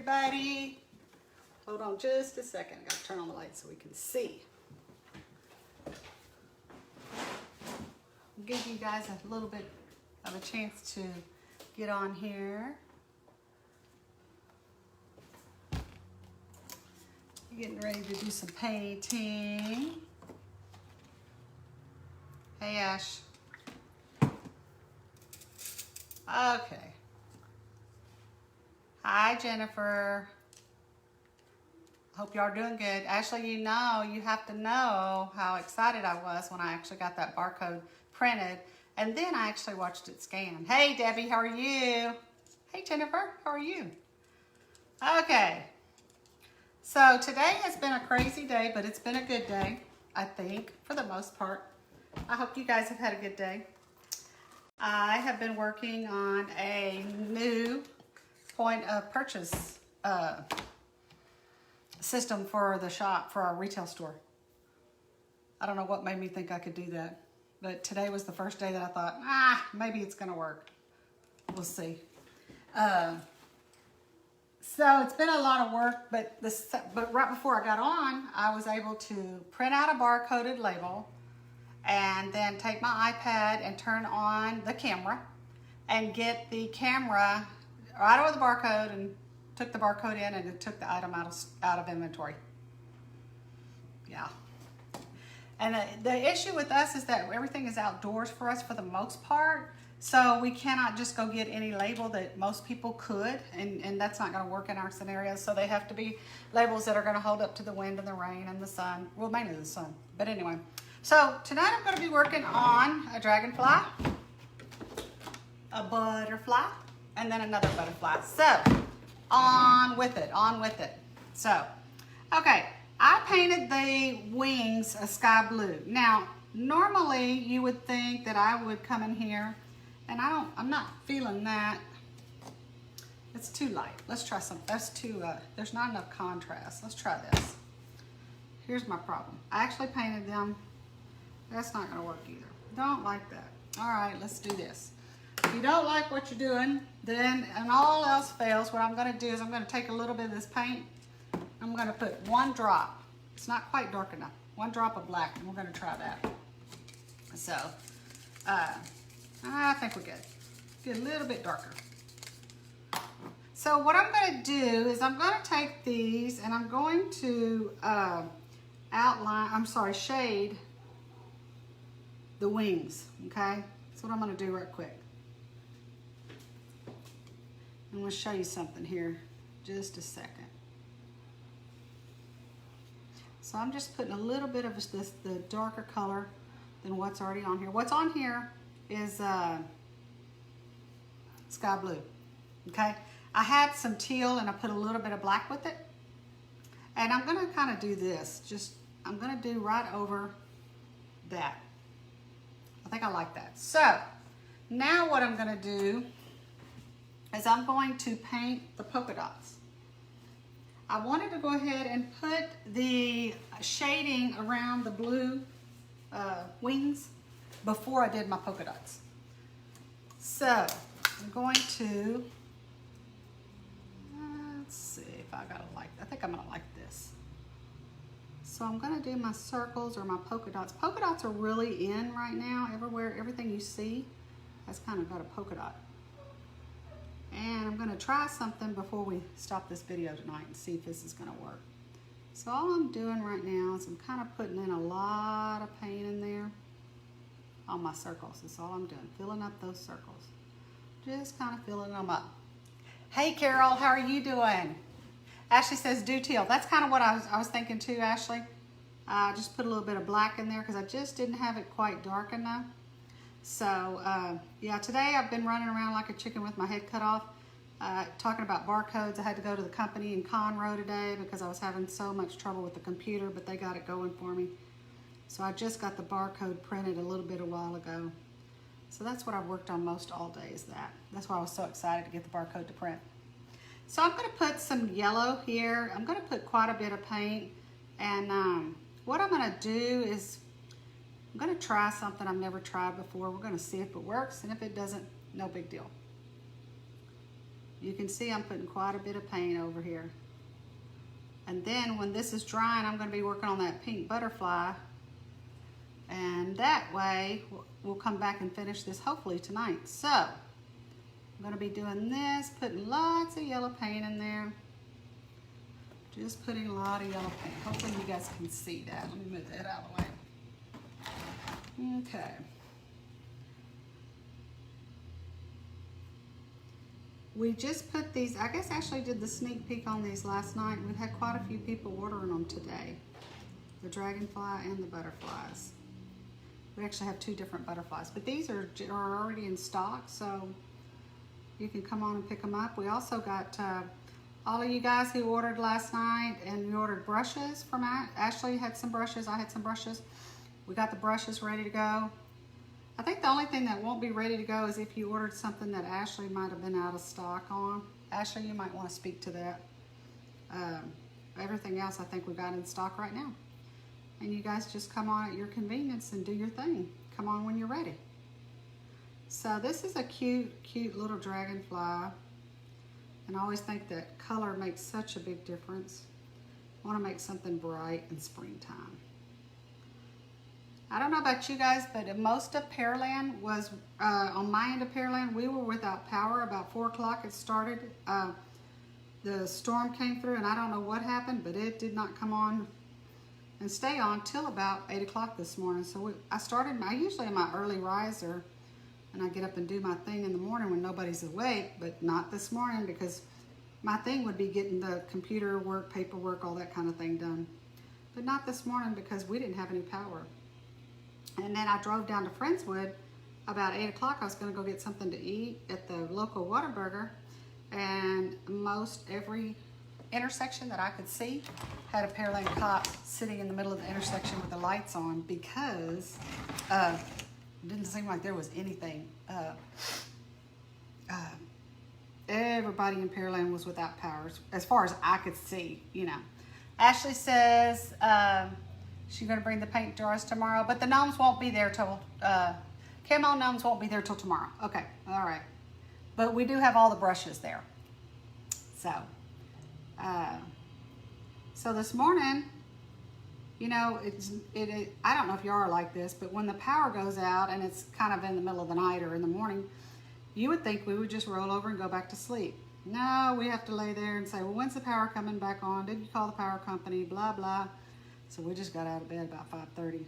everybody. Hold on just a second. I gotta turn on the light so we can see. Give you guys a little bit of a chance to get on here. Getting ready to do some painting. Hey, Ash. Okay. Hi, Jennifer. Hope y'all are doing good. Ashley, you have to know how excited I was when I actually got that barcode printed, and then I actually watched it scan. Hey, Debbie, how are you? Hey, Jennifer, how are you? Okay. So today has been a crazy day, but it's been a good day, I think, for the most part. I hope you guys have had a good day. I have been working on a new point of purchase system for the shop, for our retail store. I don't know what made me think I could do that, but today was the first day that I thought, maybe it's gonna work. We'll see. So it's been a lot of work, but right before I got on, I was able to print out a barcoded label and then take my iPad and turn on the camera and get the camera right over the barcode and took the barcode in, and it took the item out of inventory. Yeah. And the issue with us is that everything is outdoors for us for the most part. So we cannot just go get any label that most people could, and that's not going to work in our scenario. So they have to be labels that are going to hold up to the wind and the rain and the sun. Well, mainly the sun. But anyway, so tonight I'm going to be working on a dragonfly, a butterfly, and then another butterfly. So on with it. So, okay, I painted the wings a sky blue. Now, normally you would think that I would come in here, and I'm not feeling that. It's too light. Let's try some. That's too, there's not enough contrast. Let's try this. Here's my problem. I actually painted them. That's not gonna work either. Don't like that. All right, let's do this. If you don't like what you're doing, then, and all else fails, what I'm gonna do is I'm gonna take a little bit of this paint. I'm gonna put one drop. It's not quite dark enough. One drop of black, and we're gonna try that. So, I think we're good. Get a little bit darker. So what I'm gonna do is I'm gonna take these and I'm going to shade the wings, okay? That's what I'm gonna do right quick. I'm gonna show you something here, just a second. So I'm just putting a little bit of the darker color than what's already on here. What's on here is sky blue, okay? I had some teal and I put a little bit of black with it. And I'm gonna kind of do this. I'm gonna do right over that. I think I like that. So now what I'm gonna do is I'm going to paint the polka dots. I wanted to go ahead and put the shading around the blue wings before I did my polka dots. So I'm going to, let's see if I think I'm gonna like this. So I'm gonna do my circles or my polka dots. Polka dots are really in right now. Everything you see has kind of got a polka dot. And I'm gonna try something before we stop this video tonight and see if this is gonna work. So all I'm doing right now is I'm kind of putting in a lot of paint in there on my circles. That's all I'm doing, filling up those circles. Just kind of filling them up. Hey Carol, how are you doing? Ashley says do teal. That's kind of what I was thinking too, Ashley. Just put a little bit of black in there because I just didn't have it quite dark enough. So yeah, today I've been running around like a chicken with my head cut off, talking about barcodes. I had to go to the company in Conroe today because I was having so much trouble with the computer, but they got it going for me. So I just got the barcode printed a little bit a while ago. So that's what I've worked on most all day is that. That's why I was so excited to get the barcode to print. So I'm gonna put some yellow here. I'm gonna put quite a bit of paint. And what I'm gonna do is I'm gonna try something I've never tried before. We're gonna see if it works, and if it doesn't, no big deal. You can see I'm putting quite a bit of paint over here. And then when this is drying, I'm going to be working on that pink butterfly. And that way, we'll come back and finish this hopefully tonight. So, I'm going to be doing this, putting lots of yellow paint in there. Just putting a lot of yellow paint. Hopefully you guys can see that. Let me move that out of the way. Okay. We just put these, I guess actually did the sneak peek on these last night. We've had quite a few people ordering them today. The dragonfly and the butterflies. We actually have 2 different butterflies, but these are already in stock, so you can come on and pick them up. We also got all of you guys who ordered last night, and we ordered brushes from Ashley had some brushes, I had some brushes. We got the brushes ready to go. I think the only thing that won't be ready to go is if you ordered something that Ashley might have been out of stock on. Ashley, you might want to speak to that. Everything else I think we got in stock right now. And you guys just come on at your convenience and do your thing. Come on when you're ready. So this is a cute, cute little dragonfly. And I always think that color makes such a big difference. I want to make something bright in springtime. I don't know about you guys, but most of Pearland was, on my end of Pearland, we were without power. About 4 o'clock it started. The storm came through and I don't know what happened, but it did not come on and stay on till about 8 o'clock this morning. So I usually am my early riser and I get up and do my thing in the morning when nobody's awake, but not this morning because my thing would be getting the computer work, paperwork, all that kind of thing done. But not this morning because we didn't have any power. And then I drove down to Friendswood about 8 o'clock. I was going to go get something to eat at the local Whataburger. And most every intersection that I could see had a Pearland cop sitting in the middle of the intersection with the lights on because it didn't seem like there was anything. Everybody in Pearland was without power as far as I could see, you know. Ashley says she's going to bring the paint jars tomorrow, but the gnomes won't be there till, camo gnomes won't be there till tomorrow. Okay, all right. But we do have all the brushes there. So, so this morning, you know, I don't know if you are like this, but when the power goes out and it's kind of in the middle of the night or in the morning, you would think we would just roll over and go back to sleep. No, we have to lay there and say, well, when's the power coming back on? Did you call the power company? Blah, blah. So we just got out of bed about 5:30.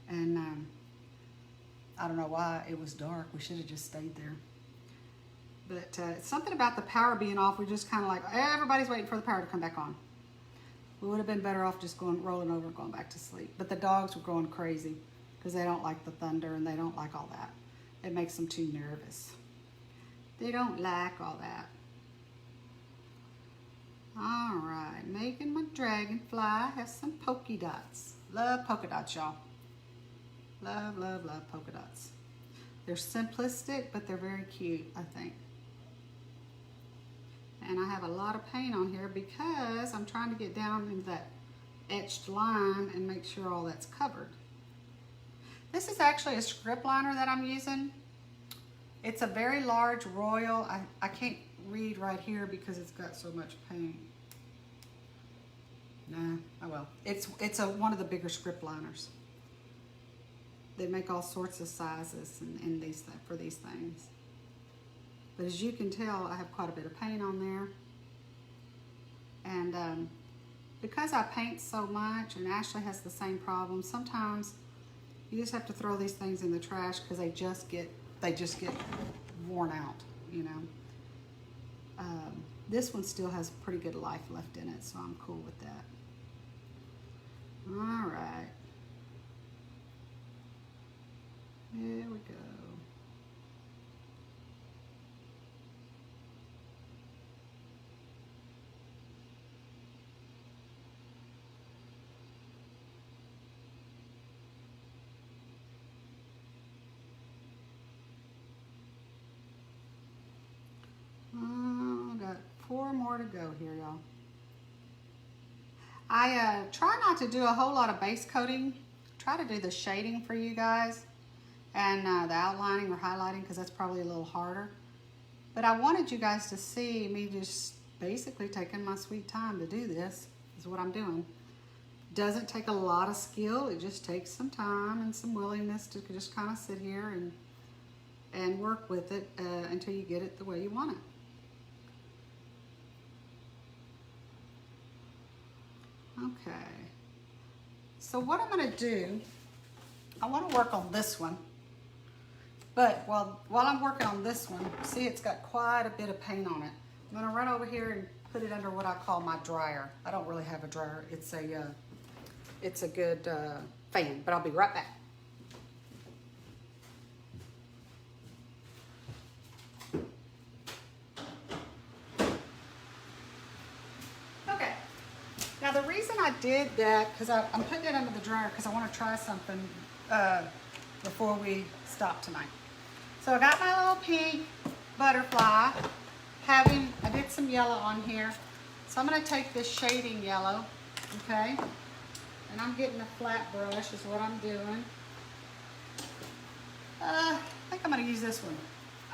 And I don't know why it was dark. We should have just stayed there. But something about the power being off, we just kind of like, everybody's waiting for the power to come back on. We would have been better off just rolling over and going back to sleep. But the dogs were going crazy because they don't like the thunder and they don't like all that. It makes them too nervous. They don't like all that. All right, making my dragonfly have some polka dots. Love polka dots, y'all. Love, love, love polka dots. They're simplistic, but they're very cute, I think. And I have a lot of paint on here because I'm trying to get down into that etched line and make sure all that's covered. This is actually a script liner that I'm using. It's a very large Royal. I can't read right here because it's got so much paint. Nah, oh well. It's one of the bigger script liners. They make all sorts of sizes for these things. But as you can tell, I have quite a bit of paint on there. And because I paint so much, and Ashley has the same problem, sometimes you just have to throw these things in the trash because they just get worn out, you know. This one still has pretty good life left in it, so I'm cool with that. All right. There we go. Got 4 more to go here, y'all. I try not to do a whole lot of base coating. Try to do the shading for you guys and the outlining or highlighting because that's probably a little harder. But I wanted you guys to see me just basically taking my sweet time to do this, is what I'm doing. Doesn't take a lot of skill, it just takes some time and some willingness to just kind of sit here and work with it until you get it the way you want it. Okay, so what I'm going to do, I want to work on this one, but while I'm working on this one, see it's got quite a bit of paint on it. I'm going to run over here and put it under what I call my dryer. I don't really have a dryer, it's a good fan, but I'll be right back. Now the reason I did that, because I'm putting it under the dryer because I want to try something before we stop tonight. So I got my little pink butterfly. I did some yellow on here. So I'm going to take this shading yellow, okay? And I'm getting a flat brush is what I'm doing. I think I'm going to use this one.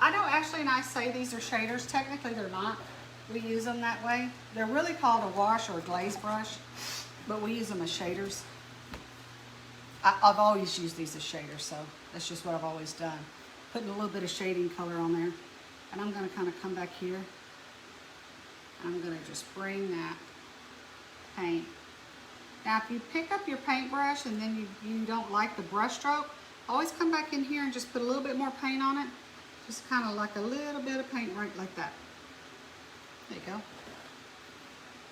I know Ashley and I say these are shaders. Technically they're not. We use them that way. They're really called a wash or a glaze brush, but we use them as shaders. I've always used these as shaders, so that's just what I've always done. Putting a little bit of shading color on there. And I'm gonna kind of come back here. I'm gonna just bring that paint. Now if you pick up your paintbrush and then you don't like the brush stroke, always come back in here and just put a little bit more paint on it. Just kind of like a little bit of paint right like that. There you go.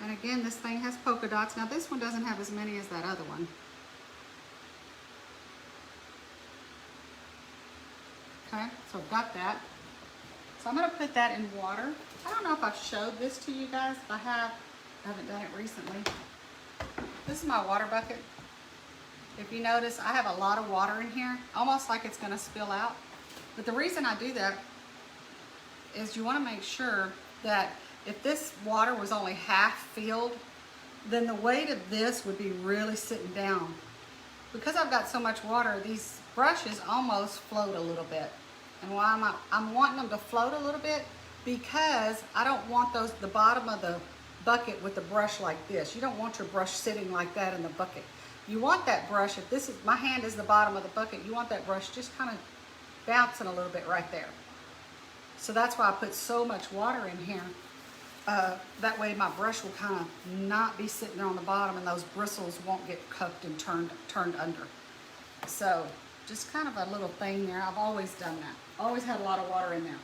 And again, this thing has polka dots. Now this one doesn't have as many as that other one. Okay, so I've got that. So I'm gonna put that in water. I don't know if I've showed this to you guys. If I haven't done it recently. This is my water bucket. If you notice, I have a lot of water in here, almost like it's gonna spill out. But the reason I do that is you wanna make sure that if this water was only half filled, then the weight of this would be really sitting down. Because I've got so much water, these brushes almost float a little bit. And why I'm wanting them to float a little bit, because I don't want the bottom of the bucket with the brush like this. You don't want your brush sitting like that in the bucket. You want that brush, if this is, my hand is the bottom of the bucket, you want that brush just kind of bouncing a little bit right there. So that's why I put so much water in here. That way my brush will kind of not be sitting there on the bottom and those bristles won't get cooked and turned under. So just kind of a little thing there. I've always done that. Always had a lot of water in there.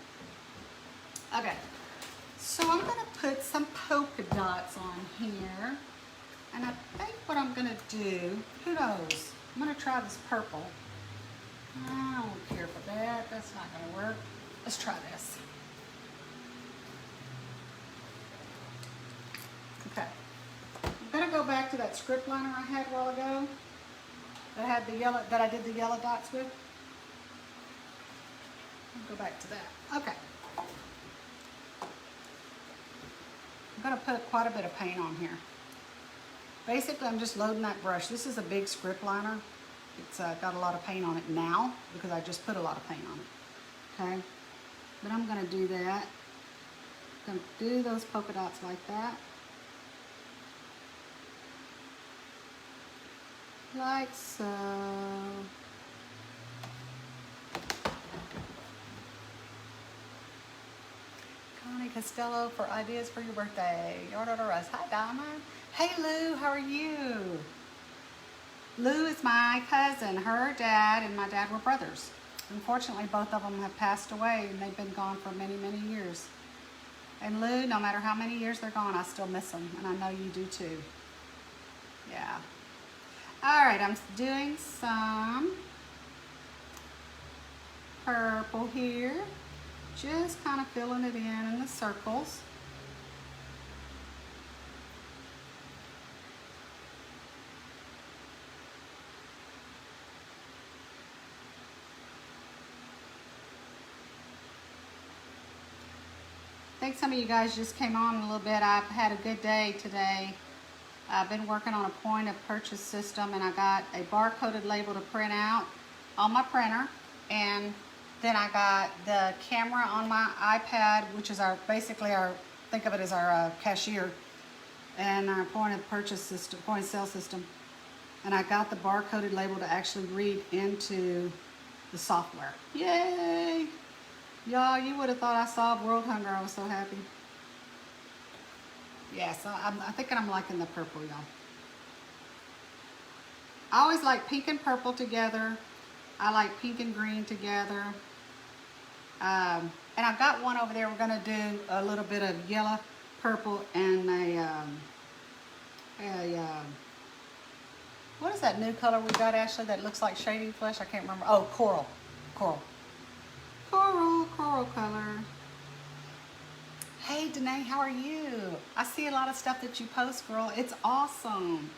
Okay, so I'm gonna put some polka dots on here. And I think what I'm gonna do, who knows? I'm gonna try this purple. I don't care for that, that's not gonna work. Let's try this. Okay, I'm gonna go back to that script liner I had a while ago that had the yellow, that I did the yellow dots with. I'll go back to that. Okay. I'm gonna put quite a bit of paint on here. Basically, I'm just loading that brush. This is a big script liner. It's got a lot of paint on it now because I just put a lot of paint on it. Okay, but I'm gonna do that. I'm gonna do those polka dots like that. Like so. Connie Costello for ideas for your birthday. Your daughter Russ. Hi, Diamond. Hey, Lou. How are you? Lou is my cousin. Her dad and my dad were brothers. Unfortunately, both of them have passed away, and they've been gone for many, many years. And Lou, no matter how many years they're gone, I still miss them, and I know you do too. Yeah. All right, I'm doing some purple here. Just kind of filling it in the circles. I think some of you guys just came on a little bit. I've had a good day today. I've been working on a point of purchase system, and I got a barcoded label to print out on my printer, and Then I got the camera on my iPad, which is basically our, think of it as our cashier and our point of purchase system, point of sale system. And I got the barcoded label to actually read into the software. Yay! Y'all, you would have thought I solved world hunger. I was so happy. Yeah, so I'm thinking I'm liking the purple, y'all. I always like pink and purple together. I like pink and green together. And I've got one over there. We're going to do a little bit of yellow, purple, and what is that new color we got, Ashley, that looks like shady flesh? I can't remember. Oh, coral. Coral color. Hey, Danae, how are you? I see a lot of stuff that you post, girl. It's awesome.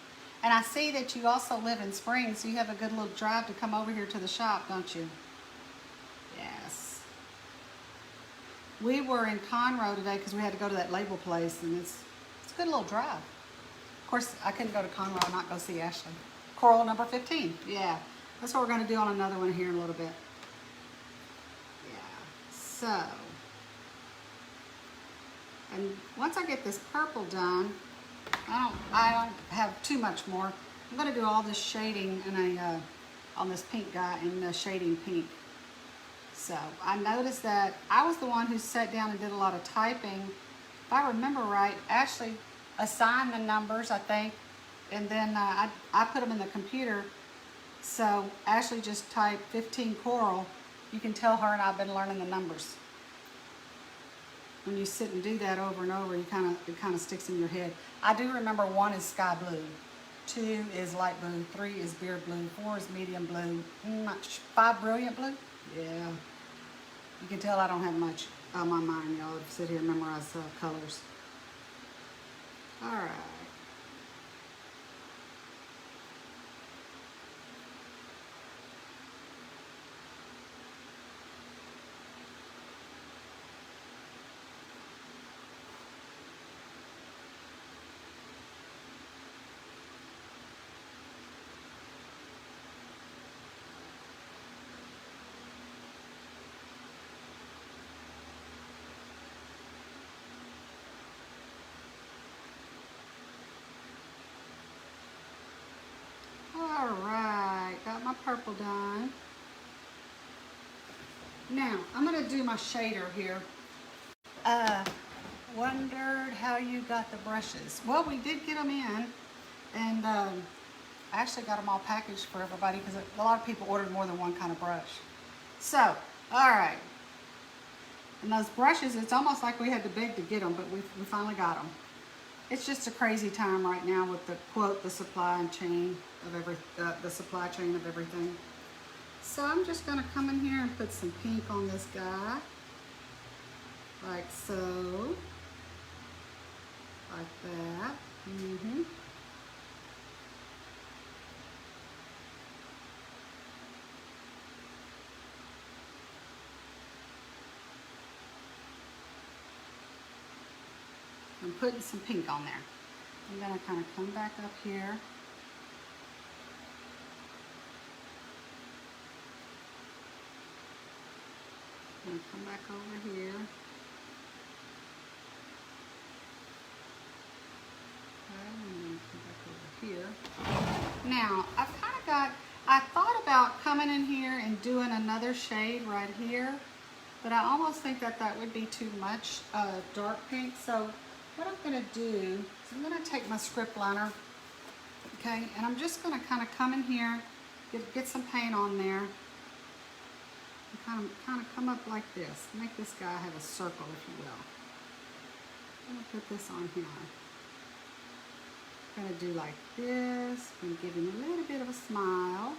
And I see that you also live in Springs, so you have a good little drive to come over here to the shop, don't you? Yes. We were in Conroe today because we had to go to that label place, and it's a good little drive. Of course, I couldn't go to Conroe and not go see Ashley. Coral number 15. Yeah. That's what we're going to do on another one here in a little bit. Yeah. So, and once I get this purple done, I don't have too much more. I'm going to do all this shading in on this pink guy in the shading pink. So I noticed that I was the one who sat down and did a lot of typing. If I remember right, Ashley assigned the numbers, I think, and then I put them in the computer. So Ashley just typed 15 coral. You can tell her and I've been learning the numbers. When you sit and do that over and over, it kind of sticks in your head. I do remember 1 is sky blue, 2 is light blue, 3 is beard blue, 4 is medium blue, 5 brilliant blue. Yeah, you can tell I don't have much on my mind, y'all, to sit here and memorize colors. All right. All right, got my purple done. Now, I'm going to do my shader here. Wondered how you got the brushes. Well, we did get them in, and I actually got them all packaged for everybody because a lot of people ordered more than one kind of brush. So, all right. And those brushes, it's almost like we had to beg to get them, but we finally got them. It's just a crazy time right now with the quote, the supply chain of everything. So I'm just going to come in here and put some pink on this guy, like so, like that. I'm putting some pink on there. I'm going to kind of come back up here. I'm going to come back over here. Okay, I'm going to come back over here. Now, I thought about coming in here and doing another shade right here, but I almost think that would be too much dark pink. So what I'm going to do is I'm going to take my script liner, okay, and I'm just going to kind of come in here, get some paint on there, and kind of come up like this. Make this guy have a circle, if you will. I'm going to put this on here. I'm going to do like this. I'm going to give him a little bit of a smile.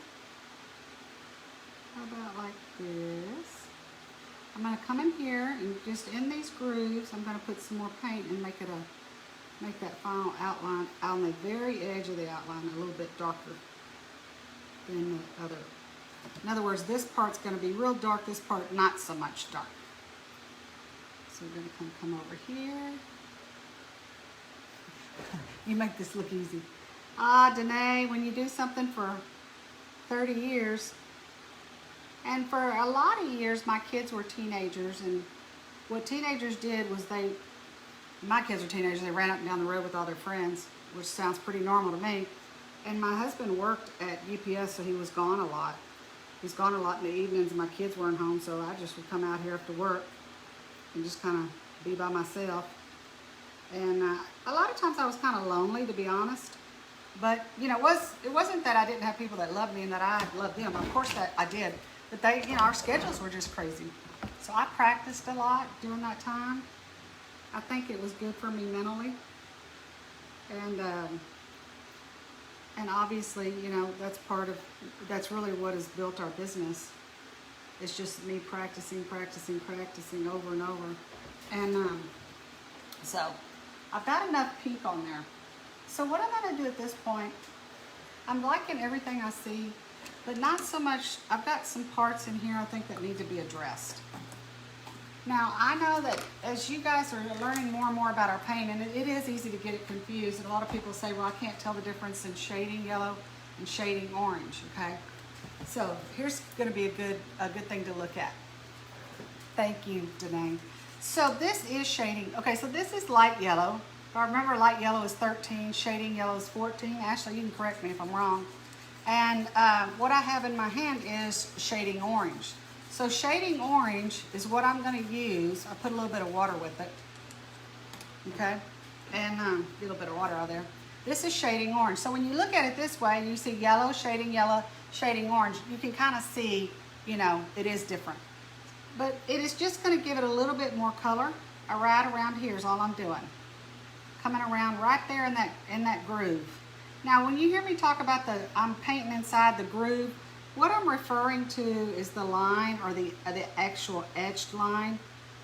How about like this? I'm going to come in here and just in these grooves, I'm going to put some more paint and make that final outline on the very edge of the outline a little bit darker than the other. In other words, this part's going to be real dark, this part not so much dark. So we're going to come over here. You make this look easy. Ah, Danae, when you do something for 30 years, And for a lot of years, my kids were teenagers, and what teenagers did was my kids were teenagers, they ran up and down the road with all their friends, which sounds pretty normal to me. And my husband worked at UPS, so he was gone a lot. He's gone a lot in the evenings, and my kids weren't home, so I just would come out here after work and just kind of be by myself. And a lot of times I was kind of lonely, to be honest. But, you know, it wasn't that I didn't have people that loved me and that I loved them. Of course that I did. But our schedules were just crazy. So I practiced a lot during that time. I think it was good for me mentally. And obviously, you know, that's really what has built our business. It's just me practicing over and over. And so I've got enough pink on there. So what I'm going to do at this point, I'm liking everything I see, but not so much. I've got some parts in here I think that need to be addressed. Now, I know that as you guys are learning more and more about our paint, and it is easy to get it confused, and a lot of people say, well, I can't tell the difference in shading yellow and shading orange, okay? So here's going to be a good thing to look at. Thank you, Danae. So this is shading. Okay, so this is light yellow. If I remember, light yellow is 13, shading yellow is 14. Ashley, you can correct me if I'm wrong. And what I have in my hand is shading orange. So shading orange is what I'm going to use. I put a little bit of water with it. Okay, and get a little bit of water out there. This is shading orange. So when you look at it this way, you see yellow, shading orange, you can kind of see, you know, it is different. But it is just going to give it a little bit more color. Right around here is all I'm doing. Coming around right there in that groove. Now when you hear me talk about I'm painting inside the groove, what I'm referring to is the line, or the actual etched line.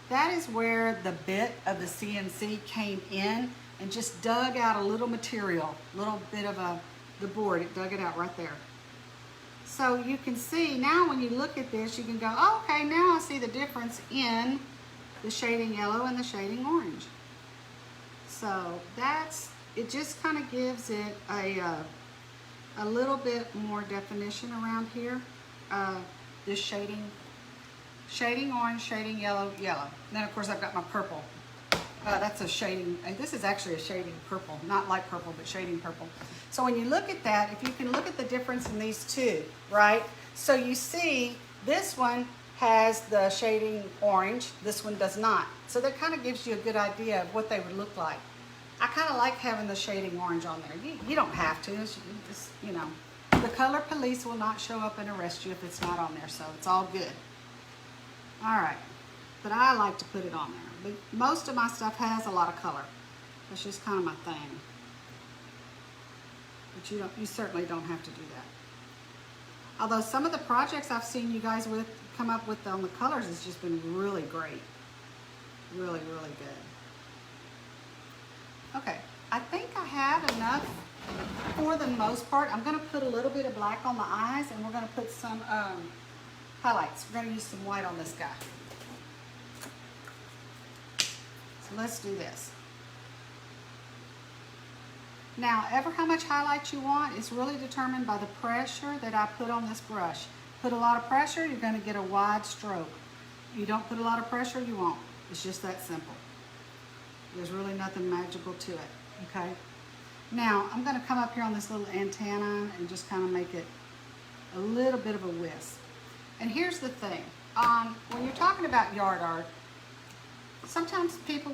That is where the bit of the CNC came in and just dug out a little material, a little bit of the board. It dug it out right there. So you can see now when you look at this, you can go, oh, okay, now I see the difference in the shading yellow and the shading orange. So it just kind of gives it a little bit more definition around here. This shading orange, shading yellow. And then of course I've got my purple. That's a shading, this is actually a shading purple, not light purple, but shading purple. So when you look at that, if you can look at the difference in these two, right? So you see this one has the shading orange, this one does not. So that kind of gives you a good idea of what they would look like. I kind of like having the shading orange on there. You don't have to, it's just, you know. The color police will not show up and arrest you if it's not on there, so it's all good. All right, but I like to put it on there. But most of my stuff has a lot of color. That's just kind of my thing. But you certainly don't have to do that. Although some of the projects I've seen you guys come up with on the colors has just been really great. Really, really good. Okay, I think I have enough for the most part. I'm going to put a little bit of black on the eyes, and we're going to put some highlights. We're going to use some white on this guy. So let's do this. Now, how much highlight you want is really determined by the pressure that I put on this brush. Put a lot of pressure, you're going to get a wide stroke. You don't put a lot of pressure, you won't. It's just that simple. There's really nothing magical to it, okay? Now, I'm going to come up here on this little antenna and just kind of make it a little bit of a wisp. And here's the thing. When you're talking about yard art, sometimes people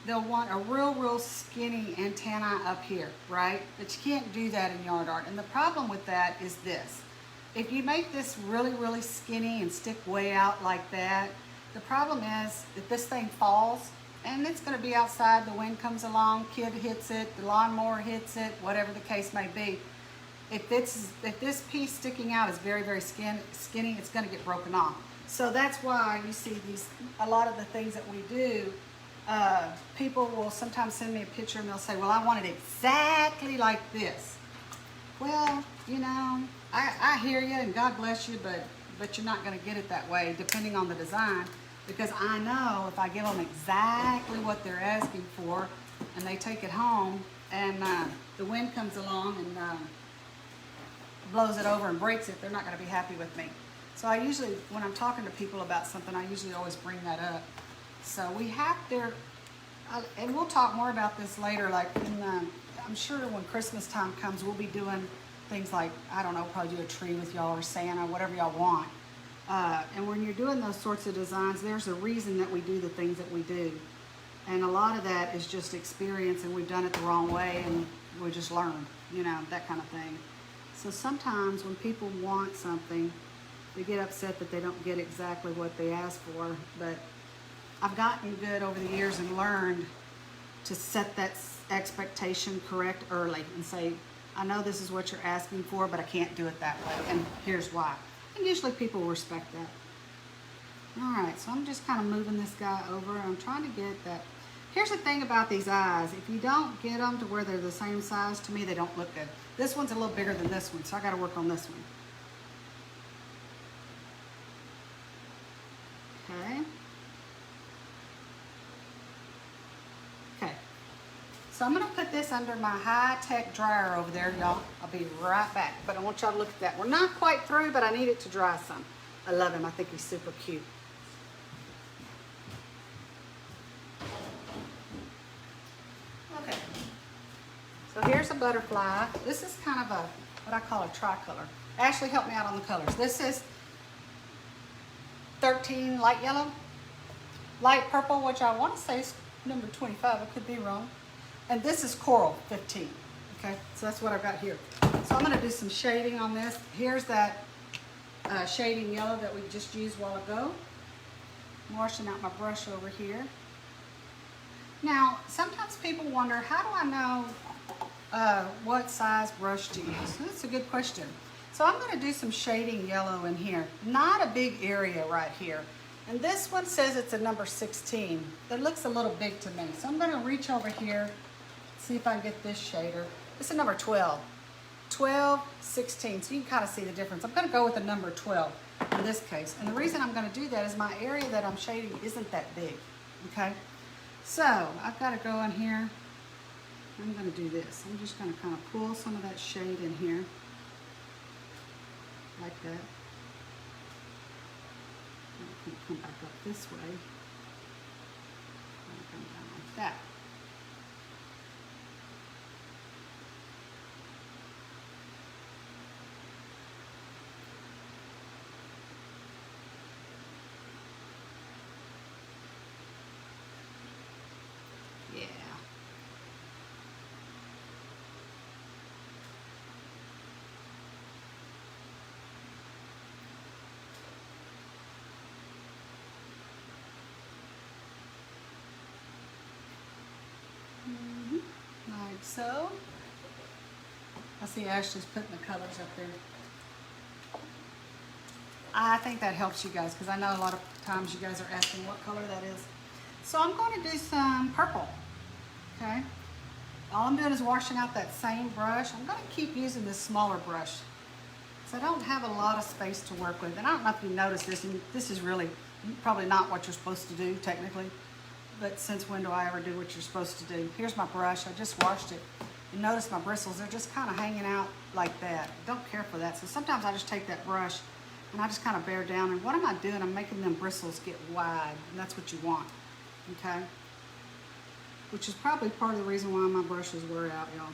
they'll want a real skinny antenna up here, right? But you can't do that in yard art. And the problem with that is this. If you make this really skinny and stick way out like that, the problem is that this thing falls, and it's going to be outside, the wind comes along, kid hits it, the lawnmower hits it, whatever the case may be. If this piece sticking out is very skinny, it's going to get broken off. So that's why you see a lot of the things that we do, people will sometimes send me a picture and they'll say, well, I want it exactly like this. Well, you know, I hear you and God bless you, but you're not going to get it that way depending on the design. Because I know if I give them exactly what they're asking for and they take it home and the wind comes along and blows it over and breaks it, they're not going to be happy with me. So I usually, when I'm talking to people about something, I usually always bring that up. So we have there, and we'll talk more about this later, like I'm sure when Christmas time comes, we'll be doing things like, I don't know, probably do a tree with y'all or Santa, whatever y'all want. And when you're doing those sorts of designs, there's a reason that we do the things that we do. And a lot of that is just experience, and we've done it the wrong way, and we just learn, that kind of thing. So sometimes when people want something, they get upset that they don't get exactly what they ask for. But I've gotten good over the years and learned to set that expectation correct early and say, I know this is what you're asking for, but I can't do it that way, and here's why. And usually people respect that. All right, so I'm just kind of moving this guy over. I'm trying to get that. Here's the thing about these eyes. If you don't get them to where they're the same size, to me, they don't look good. This one's a little bigger than this one, so I got to work on this one. Okay. Okay. So I'm going to put this under my high-tech dryer over there, y'all. I'll be right back. But I want y'all to look at that. We're not quite through, but I need it to dry some. I love him. I think he's super cute. Okay. So here's a butterfly. This is kind of a, what I call a tricolor. Ashley, help me out on the colors. This is 13 light yellow, light purple, which I want to say is number 25. I could be wrong. And this is coral, 15. Okay, so that's what I've got here. So I'm going to do some shading on this. Here's that shading yellow that we just used a while ago. I'm washing out my brush over here. Now, sometimes people wonder, how do I know what size brush to use? That's a good question. So I'm going to do some shading yellow in here. Not a big area right here. And this one says it's a number 16. That looks a little big to me. So I'm going to reach over here, see if I can get this shader. This is number 12. 12, 16. So you can kind of see the difference. I'm going to go with the number 12 in this case. And the reason I'm going to do that is my area that I'm shading isn't that big. Okay? So I've got to go in here. I'm going to do this. I'm just going to kind of pull some of that shade in here. Like that. I'm going to come back up this way. And come down like that. Yeah. Like so. I see Ashley's putting the colors up there. I think that helps you guys because I know a lot of times you guys are asking what color that is. So I'm going to do some purple. Okay. All I'm doing is washing out that same brush. I'm going to keep using this smaller brush because I don't have a lot of space to work with. And I don't know if you noticed this, and this is really probably not what you're supposed to do technically. But since when do I ever do what you're supposed to do? Here's my brush. I just washed it. And notice my bristles, they're just kind of hanging out like that. Don't care for that. So sometimes I just take that brush and I just kind of bear down. And what am I doing? I'm making them bristles get wide. And that's what you want. Okay? Which is probably part of the reason why my brushes wear out, y'all.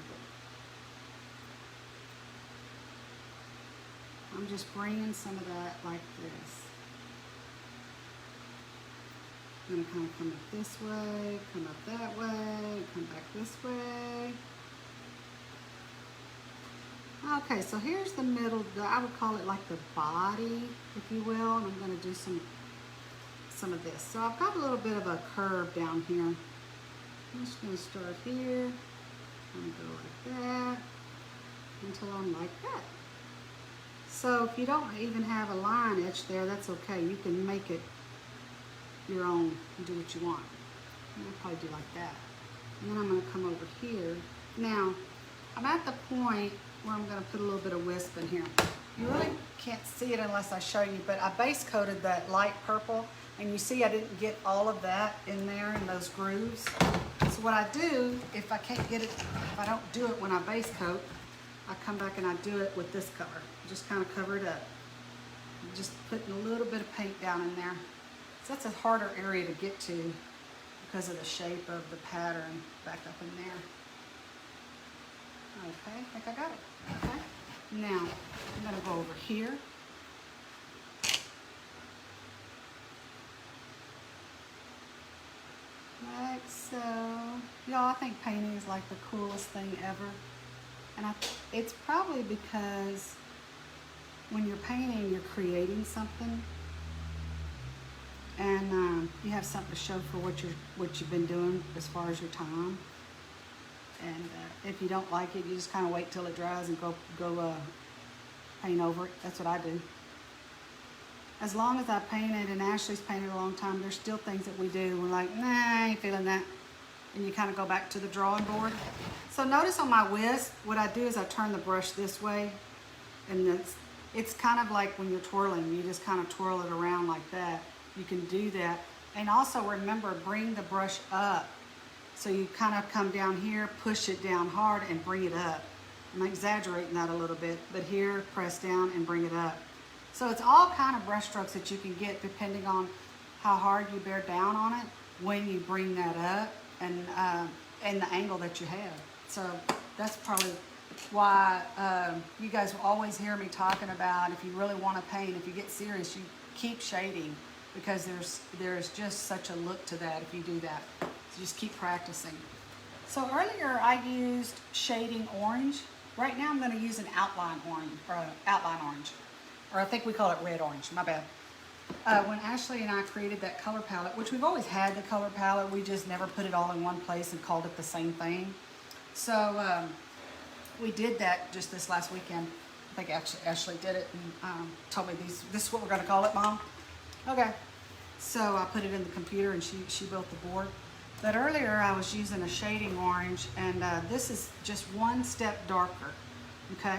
I'm just bringing some of that like this. I'm going to kind of come up this way, come up that way, come back this way. Okay, so here's the middle, I would call it like the body, if you will, and I'm going to do some of this. So I've got a little bit of a curve down here. I'm just going to start here, and go like that, until I'm like that. So if you don't even have a line etched there, that's okay. You can make it your own and do what you want. And I'll probably do like that. And then I'm going to come over here. Now, I'm at the point where I'm going to put a little bit of wisp in here. You really can't see it unless I show you, but I base coated that light purple, and you see I didn't get all of that in there in those grooves. So what I do, if I can't get it, if I don't do it when I base coat, I come back and I do it with this color. Just kind of cover it up. Just putting a little bit of paint down in there. So that's a harder area to get to because of the shape of the pattern back up in there. Okay, I think I got it. Okay. Now, I'm gonna go over here. Like so. Y'all, I think painting is like the coolest thing ever. And it's probably because when you're painting, you're creating something. And you have something to show for what you've been doing as far as your time. And if you don't like it, you just kind of wait till it dries and go paint over it. That's what I do. As long as I painted and Ashley's painted a long time, there's still things that we do. We're like, nah, I ain't feeling that. And you kind of go back to the drawing board. So notice on my whisk, what I do is I turn the brush this way. And it's kind of like when you're twirling, you just kind of twirl it around like that. You can do that. And also remember, bring the brush up. So you kind of come down here, push it down hard and bring it up. I'm exaggerating that a little bit, but here, press down and bring it up. So it's all kind of brush strokes that you can get depending on how hard you bear down on it when you bring that up and the angle that you have. So that's probably why you guys will always hear me talking about if you really want to paint, if you get serious, you keep shading because there's just such a look to that if you do that. So just keep practicing. So earlier I used shading orange. Right now I'm going to use an outline orange, or I think we call it red orange, my bad. When Ashley and I created that color palette, which we've always had the color palette, we just never put it all in one place and called it the same thing. So we did that just this last weekend. I think Ashley did it and told me this is what we're going to call it, Mom. Okay. So I put it in the computer and she built the board. But earlier I was using a shading orange, and this is just one step darker, okay?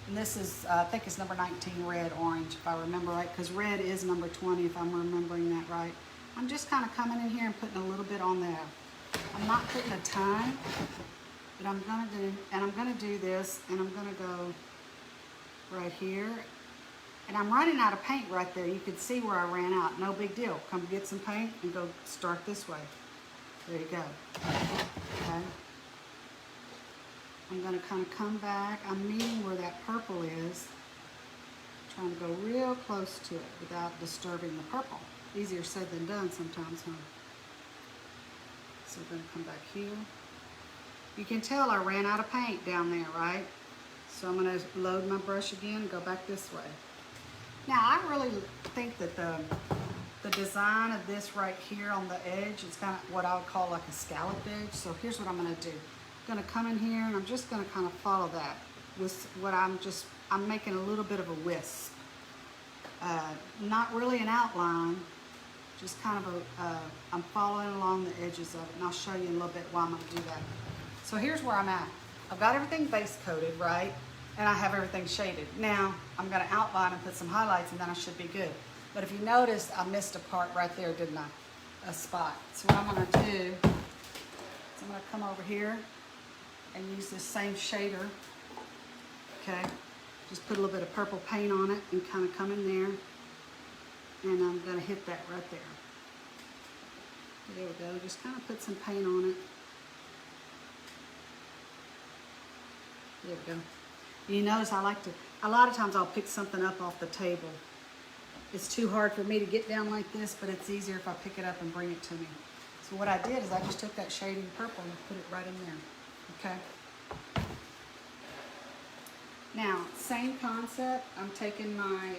And this is, I think it's number 19 red orange, if I remember right, because red is number 20, if I'm remembering that right. I'm just kind of coming in here and putting a little bit on there. I'm not putting a ton, but I'm gonna do this, and I'm gonna go right here. And I'm running out of paint right there. You can see where I ran out. No big deal. Come get some paint and go start this way. There you go. Okay. I'm going to kind of come back. I'm meeting where that purple is. Trying to go real close to it without disturbing the purple. Easier said than done sometimes, huh? So I'm going to come back here. You can tell I ran out of paint down there, right? So I'm going to load my brush again and go back this way. Now, I really think that the design of this right here on the edge is kind of what I would call like a scalloped edge. So here's what I'm going to do. I'm going to come in here and I'm just going to kind of follow that with what I'm making a little bit of a wisp. Not really an outline, just kind of I'm following along the edges of it, and I'll show you in a little bit why I'm going to do that. So here's where I'm at. I've got everything base coated, right? And I have everything shaded. Now, I'm going to outline and put some highlights, and then I should be good. But if you notice, I missed a part right there, didn't I? A spot. So what I'm going to do is I'm going to come over here and use this same shader. Okay? Just put a little bit of purple paint on it and kind of come in there. And I'm going to hit that right there. There we go. Just kind of put some paint on it. There we go. You notice I like to, a lot of times I'll pick something up off the table. It's too hard for me to get down like this, but it's easier if I pick it up and bring it to me. So what I did is I just took that shading purple and put it right in there, okay? Now, same concept. I'm taking my,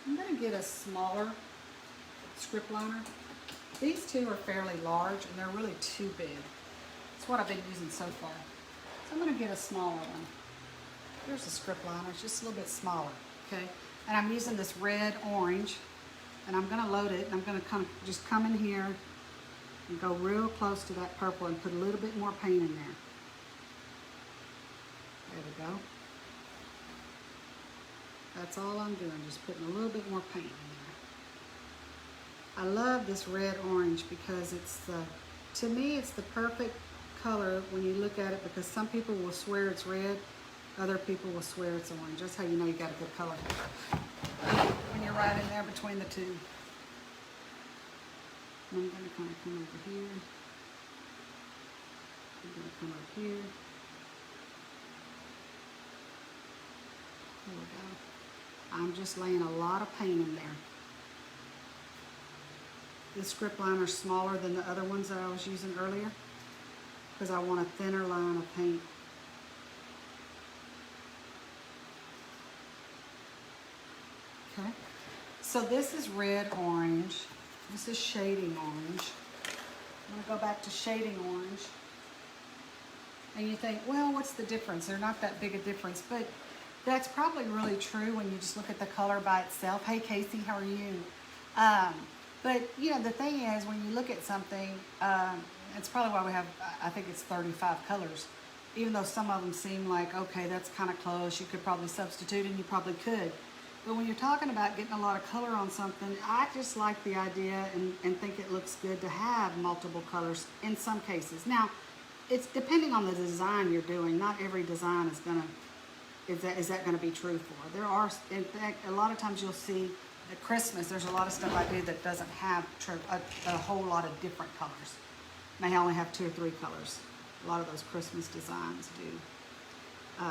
I'm gonna get a smaller script liner. These two are fairly large and they're really too big. It's what I've been using so far. So I'm going to get a smaller one. Here's a script liner. It's just a little bit smaller, okay? And I'm using this red orange, and I'm going to load it. And I'm going to kind of just come in here and go real close to that purple and put a little bit more paint in there. There we go. That's all I'm doing, just putting a little bit more paint in there. I love this red orange because it's to me, it's the perfect color when you look at it, because some people will swear it's red, Other people will swear it's orange. That's how you know you got a good color. When you're right in there between the two. I'm going to kind of come over here. I'm going to come over here. There we go. I'm just laying a lot of paint in there. This script liner is smaller than the other ones that I was using earlier because I want a thinner line of paint. Okay, so this is red orange. This is shading orange. I'm gonna go back to shading orange. And you think, well, what's the difference? They're not that big a difference, but that's probably really true when you just look at the color by itself. Hey, Casey, how are you? But you know, the thing is, when you look at something, it's probably why we have, I think it's 35 colors. Even though some of them seem like, okay, that's kind of close, you could probably substitute, and you probably could. But when you're talking about getting a lot of color on something, I just like the idea and think it looks good to have multiple colors in some cases. Now, it's depending on the design you're doing. Not every design is gonna, is that gonna be true for. There are, in fact, a lot of times you'll see at Christmas, there's a lot of stuff I do that doesn't have a whole lot of different colors. May only have 2 or 3 colors. A lot of those Christmas designs do.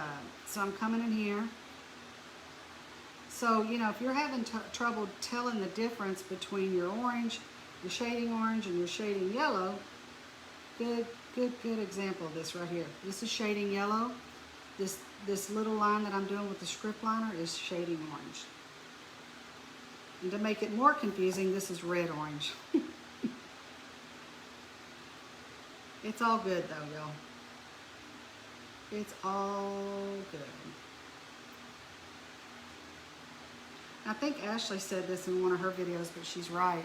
So I'm coming in here. So, you know, if you're having trouble telling the difference between your orange, your shading orange, and your shading yellow, good example of this right here. This is shading yellow. This little line that I'm doing with the script liner is shading orange. And to make it more confusing, this is red orange. It's all good though, y'all. It's all good. I think Ashley said this in one of her videos, but she's right.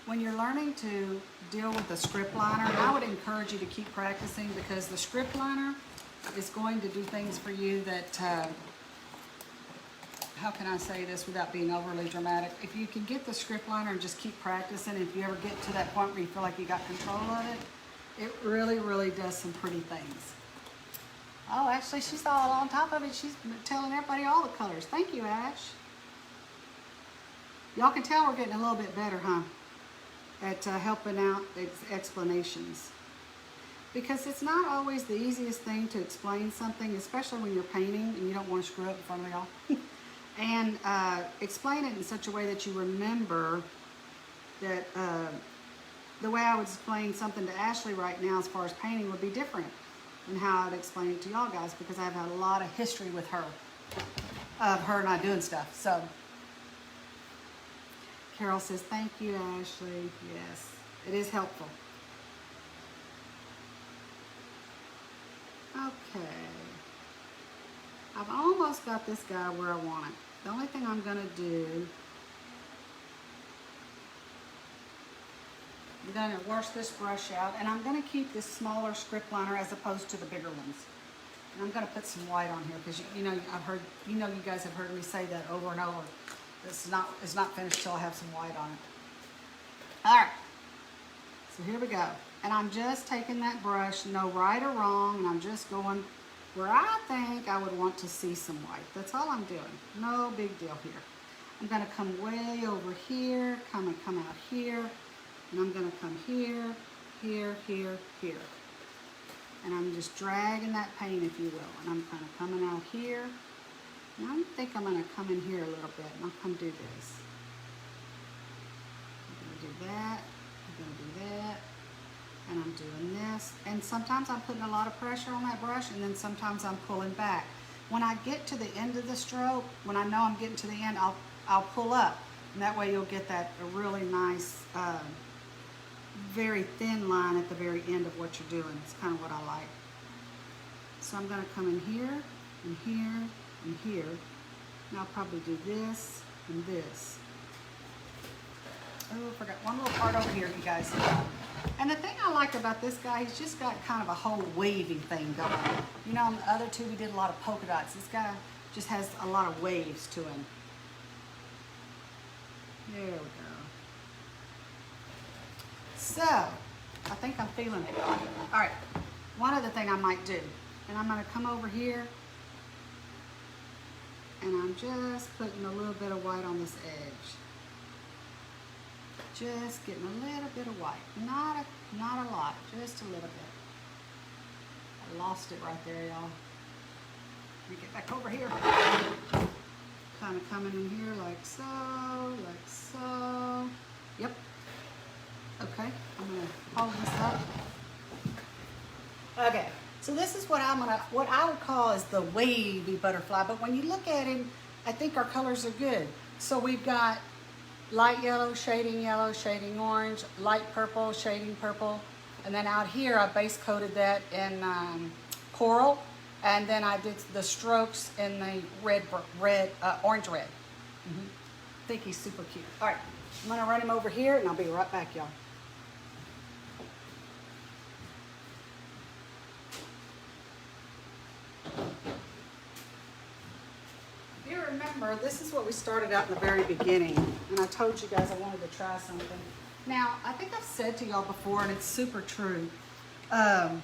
When you're learning to deal with a script liner, I would encourage you to keep practicing, because the script liner is going to do things for you that, how can I say this without being overly dramatic? If you can get the script liner and just keep practicing, if you ever get to that point where you feel like you got control of it, it really, really does some pretty things. Oh, actually, she's all on top of it. She's telling everybody all the colors. Thank you, Ash. Y'all can tell we're getting a little bit better, huh? At helping out explanations. Because it's not always the easiest thing to explain something, especially when you're painting and you don't want to screw up in front of y'all. And explain it in such a way that you remember that the way I would explain something to Ashley right now as far as painting would be different than how I'd explain it to y'all guys, because I've had a lot of history with her, of her and I doing stuff. So Carol says, thank you, Ashley. Yes, it is helpful. Okay. I've almost got this guy where I want it. The only thing I'm going to do, I'm going to wash this brush out, and I'm going to keep this smaller script liner as opposed to the bigger ones. And I'm going to put some white on here, because you know you guys have heard me say that over and over. This is not finished till I have some white on it. All right, so here we go. And I'm just taking that brush, no right or wrong, and I'm just going where I think I would want to see some white. That's all I'm doing. No big deal here. I'm going to come way over here, come out here, and I'm going to come here, here, here, here. And I'm just dragging that paint, if you will. And I'm kind of coming out here. And I think I'm going to come in here a little bit, and I'll come do this. I'm going to do that, I'm going to do that, and I'm doing this. And sometimes I'm putting a lot of pressure on that brush, and then sometimes I'm pulling back. When I get to the end of the stroke, when I know I'm getting to the end, I'll pull up. And that way you'll get that a really nice, very thin line at the very end of what you're doing. It's kind of what I like. So I'm going to come in here, and here, and here, and I'll probably do this and this. Oh, I forgot one little part over here, you guys. And the thing I like about this guy, he's just got kind of a whole wavy thing going on. You know, on the other two, we did a lot of polka dots. This guy just has a lot of waves to him. There we go. So, I think I'm feeling it. All right, one other thing I might do, and I'm going to come over here, and I'm just putting a little bit of white on this edge. Just getting a little bit of white, not a lot, just a little bit. I lost it right there, y'all. Let me get back over here. Kind of coming in here like so, like so. Yep. Okay, I'm gonna hold this up. Okay, so this is what I would call is the wavy butterfly, but when you look at him, I think our colors are good. So we've got light yellow, shading orange, light purple, shading purple, and then out here I base coated that in coral, and then I did the strokes in the orange red. I think he's super cute. All right, I'm gonna run him over here and I'll be right back, y'all. If you remember, this is what we started out in the very beginning, and I told you guys I wanted to try something. Now, I think I've said to y'all before, and it's super true, I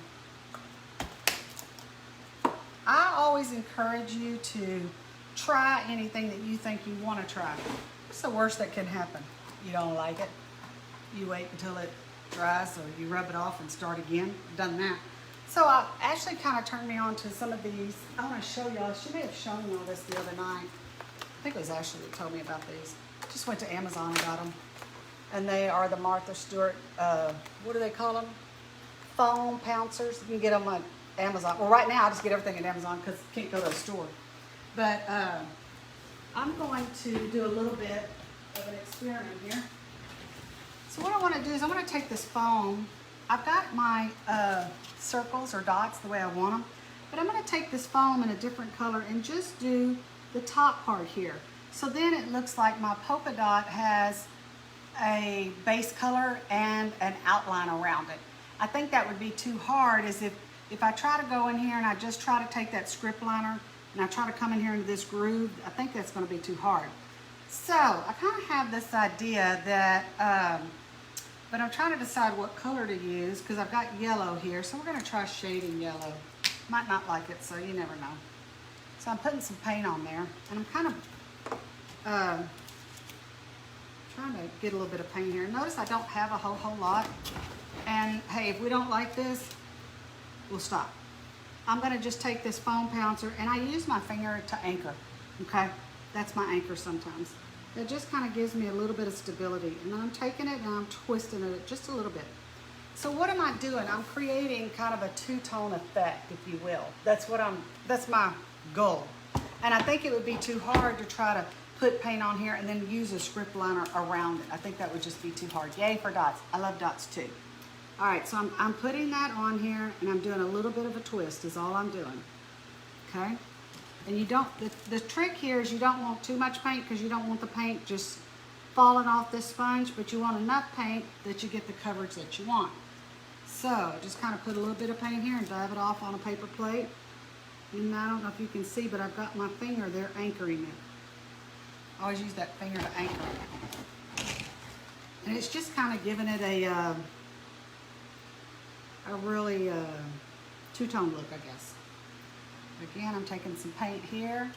always encourage you to try anything that you think you want to try. What's the worst that can happen? You don't like it. You wait until it dries, or you rub it off and start again. I've done that. So Ashley kind of turned me on to some of these. I want to show y'all. She may have shown me all this the other night. I think it was Ashley that told me about these. Just went to Amazon and got them. And they are the Martha Stewart, what do they call them? Foam pouncers. You can get them on Amazon. Well, right now I just get everything at Amazon because I can't go to a store. But I'm going to do a little bit of an experiment here. So what I want to do is I want to take this foam. I've got my circles or dots the way I want them, but I'm going to take this foam in a different color and just do the top part here. So then it looks like my polka dot has a base color and an outline around it. I think that would be too hard, is if I try to go in here and I just try to take that script liner and I try to come in here into this groove, I think that's going to be too hard. So I kind of have this idea that, but I'm trying to decide what color to use because I've got yellow here. So we're going to try shading yellow. Might not like it, so you never know. So I'm putting some paint on there, and I'm kind of trying to get a little bit of paint here. Notice I don't have a whole lot. And hey, if we don't like this, we'll stop. I'm going to just take this foam pouncer, and I use my finger to anchor. Okay, that's my anchor sometimes. It just kind of gives me a little bit of stability, and then I'm taking it and I'm twisting it just a little bit. So what am I doing? I'm creating kind of a two-tone effect, if you will. That's my goal. And I think it would be too hard to try to put paint on here and then use a script liner around it. I think that would just be too hard. Yay for dots. I love dots too. All right, so I'm putting that on here, and I'm doing a little bit of a twist is all I'm doing. Okay? And you don't, the trick here is you don't want too much paint because you don't want the paint just falling off this sponge, but you want enough paint that you get the coverage that you want. So just kind of put a little bit of paint here and dab it off on a paper plate. And I don't know if you can see, but I've got my finger there anchoring it. I always use that finger to anchor it. And it's just kind of giving it a really two-tone look, I guess. Again, I'm taking some paint here.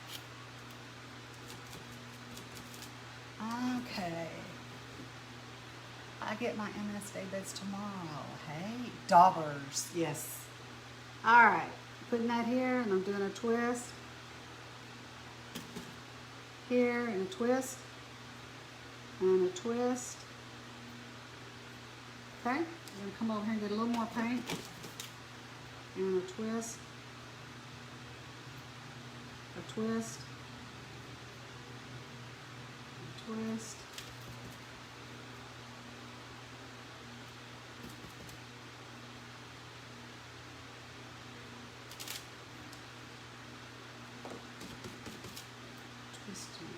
Okay. I get my M&S Daybeds tomorrow. Hey, daubers, yes. All right, putting that here, and I'm doing a twist. Here, and a twist. And a twist. Okay, I'm gonna come over here and get a little more paint. And a twist. A twist. A twist. Twisting.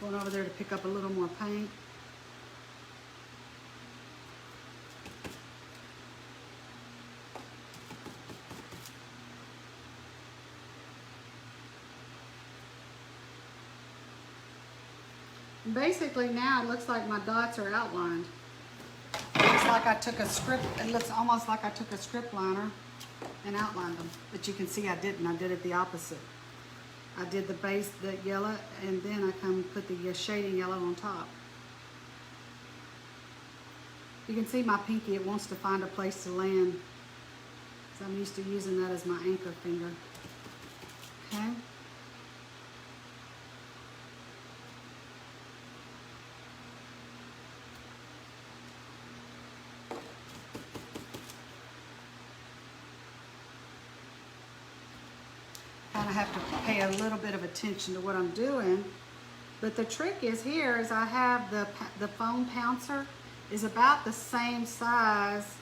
Going over there to pick up a little more paint. Basically now it looks like my dots are outlined. Looks like like I took a script, it looks almost like I took a script liner and outlined them. But you can see I didn't, I did it the opposite. I did the base, the yellow, and then I come put the shading yellow on top. You can see my pinky, it wants to find a place to land. So I'm used to using that as my anchor finger. Okay. Kind of have to pay a little bit of attention to what I'm doing. But the trick is here is I have the foam pouncer is about the same size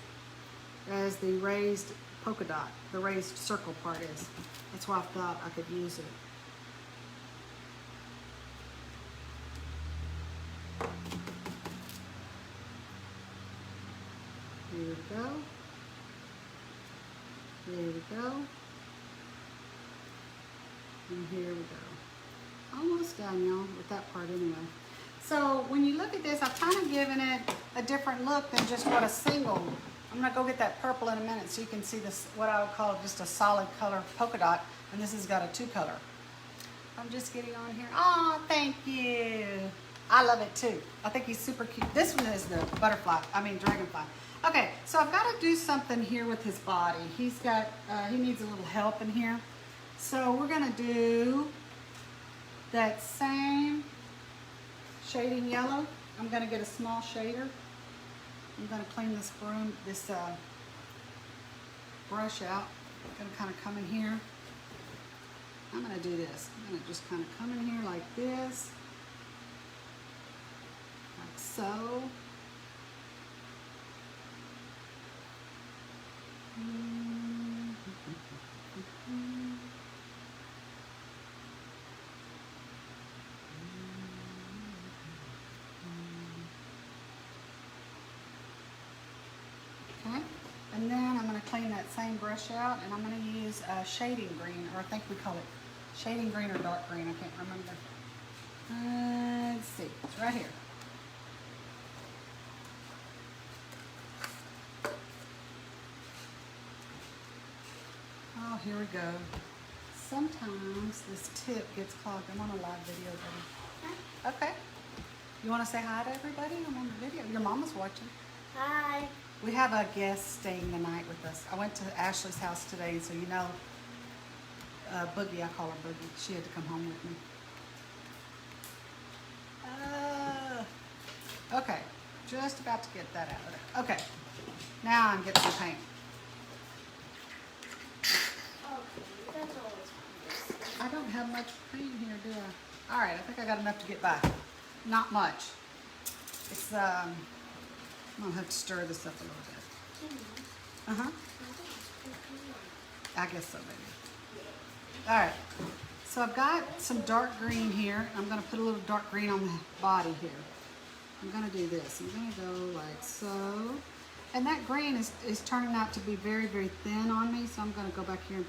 as the raised polka dot, the raised circle part is. That's why I thought I could use it. Here we go. There we go. And here we go. Almost done, y'all, with that part anyway. So when you look at this, I've kind of given it a different look than just what a single. I'm gonna go get that purple in a minute so you can see this, what I would call just a solid color polka dot, and this has got a 2-color. I'm just getting on here. Oh, thank you. I love it too. I think he's super cute. This one is the dragonfly. Okay, so I've got to do something here with his body. He's got, he needs a little help in here. So we're gonna do that same shading yellow. I'm gonna get a small shader. I'm gonna clean this brush out. I'm gonna kind of come in here. I'm gonna do this. I'm gonna just kind of come in here like this, like so. Okay, and then I'm going to clean that same brush out, and I'm going to use shading green, or I think we call it shading green or dark green, I can't remember. Let's see, it's right here. Oh, here we go. Sometimes this tip gets clogged. I'm on a live video, buddy. Okay. You want to say hi to everybody? I'm on the video. Your mama's watching. Hi. We have a guest staying the night with us. I went to Ashley's house today, so you know, Boogie, I call her Boogie. She had to come home with me. Okay, just about to get that out of there. Okay, now I'm getting the paint. I don't have much paint here, do I? All right, I think I got enough to get by. Not much. It's, I'm gonna have to stir this up a little bit. Uh-huh. I guess so, baby. All right, so I've got some dark green here. I'm gonna put a little dark green on the body here. I'm gonna do this. I'm gonna go like so. And that green is turning out to be very, very thin on me, so I'm gonna go back here and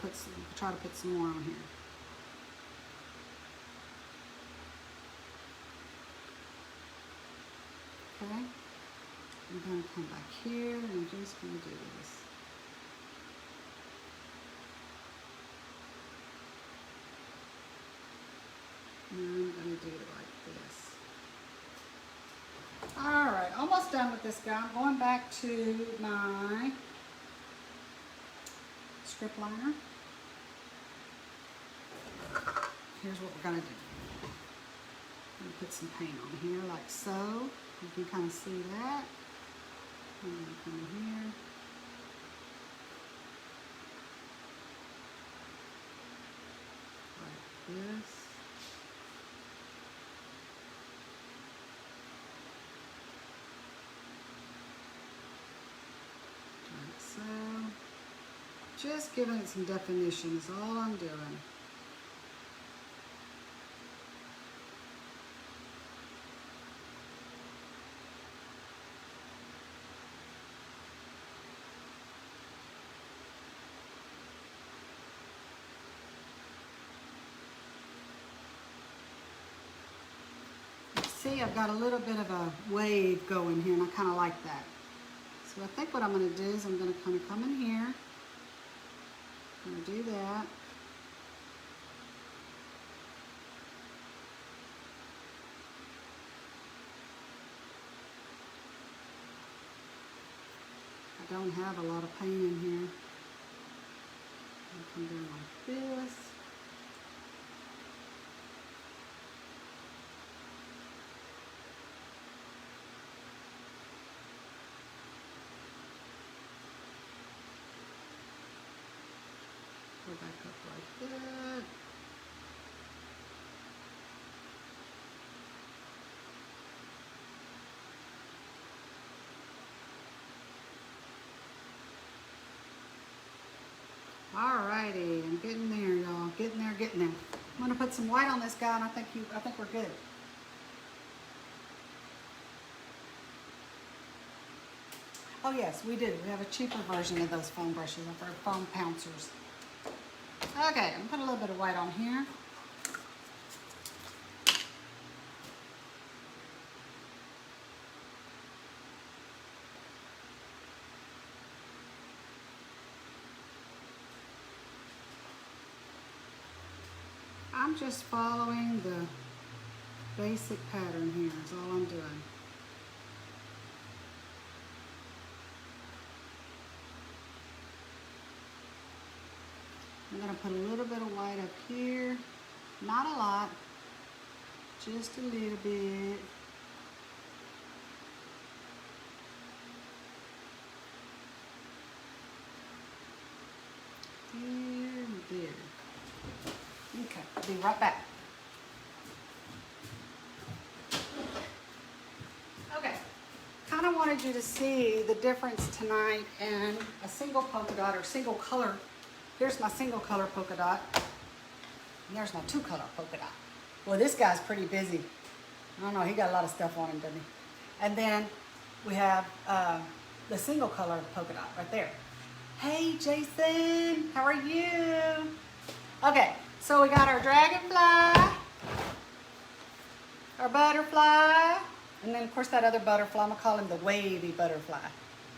try to put some more on here. Okay, I'm going to come back here and I'm just going to do this. And I'm going to do it like this. Alright, almost done with this guy. I'm going back to my script liner. Here's what we're going to do. I'm going to put some paint on here like so. You can kind of see that. I'm going to come in here. Like this. Like so. Just giving it some definition is all I'm doing. See, I've got a little bit of a wave going here, and I kind of like that. So I think what I'm going to do is I'm going to kind of come in here. I'm going to do that. I don't have a lot of paint in here. I'll come down like this. Go back up like that. Alrighty, I'm getting there, y'all. Getting there, getting there. I'm gonna put some white on this guy, and I think we're good. Oh yes, we do. We have a cheaper version of those foam brushes, of our foam pouncers. Okay, I'm gonna put a little bit of white on here. I'm just following the basic pattern here, is all I'm doing. I'm going to put a little bit of white up here, not a lot, just a little bit. Here and there. Okay, I'll be right back. Okay, kind of wanted you to see the difference tonight in a single polka dot or single color. Here's my single color polka dot, and there's my 2-color polka dot. Well, this guy's pretty busy. I don't know, he got a lot of stuff on him, doesn't he? And then we have the single color polka dot right there. Hey, Jason, how are you? Okay, so we got our dragonfly, our butterfly, and then of course that other butterfly, I'm gonna call him the wavy butterfly.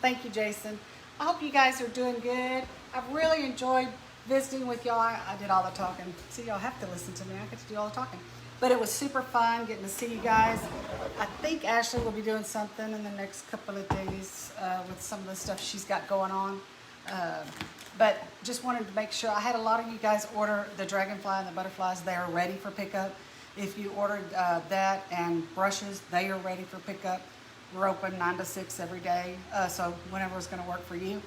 Thank you, Jason. I hope you guys are doing good. I've really enjoyed visiting with y'all. I did all the talking. See, y'all have to listen to me. I get to do all the talking. But it was super fun getting to see you guys. I think Ashley will be doing something in the next couple of days with some of the stuff she's got going on. But just wanted to make sure. I had a lot of you guys order the dragonfly and the butterflies. They are ready for pickup. If you ordered that and brushes, they are ready for pickup. We're open 9 to 6 every day, so whenever it's going to work for you.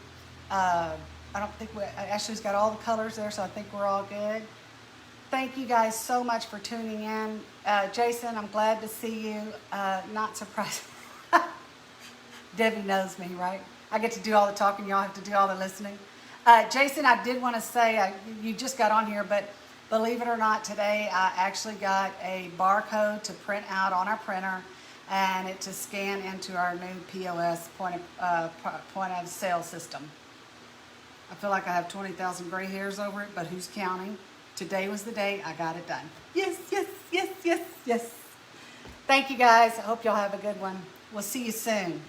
I don't think Ashley's got all the colors there, so I think we're all good. Thank you guys so much for tuning in. Jason, I'm glad to see you. Not surprised. Debbie knows me, right? I get to do all the talking, y'all have to do all the listening. Jason, I did want to say, you just got on here, but believe it or not, today I actually got a barcode to print out on our printer and it to scan into our new POS, point of sale system. I feel like I have 20,000 gray hairs over it, but who's counting? Today was the day I got it done. Yes, yes, yes, yes, yes. Thank you guys. I hope y'all have a good one. We'll see you soon.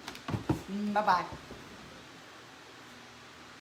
Bye-bye.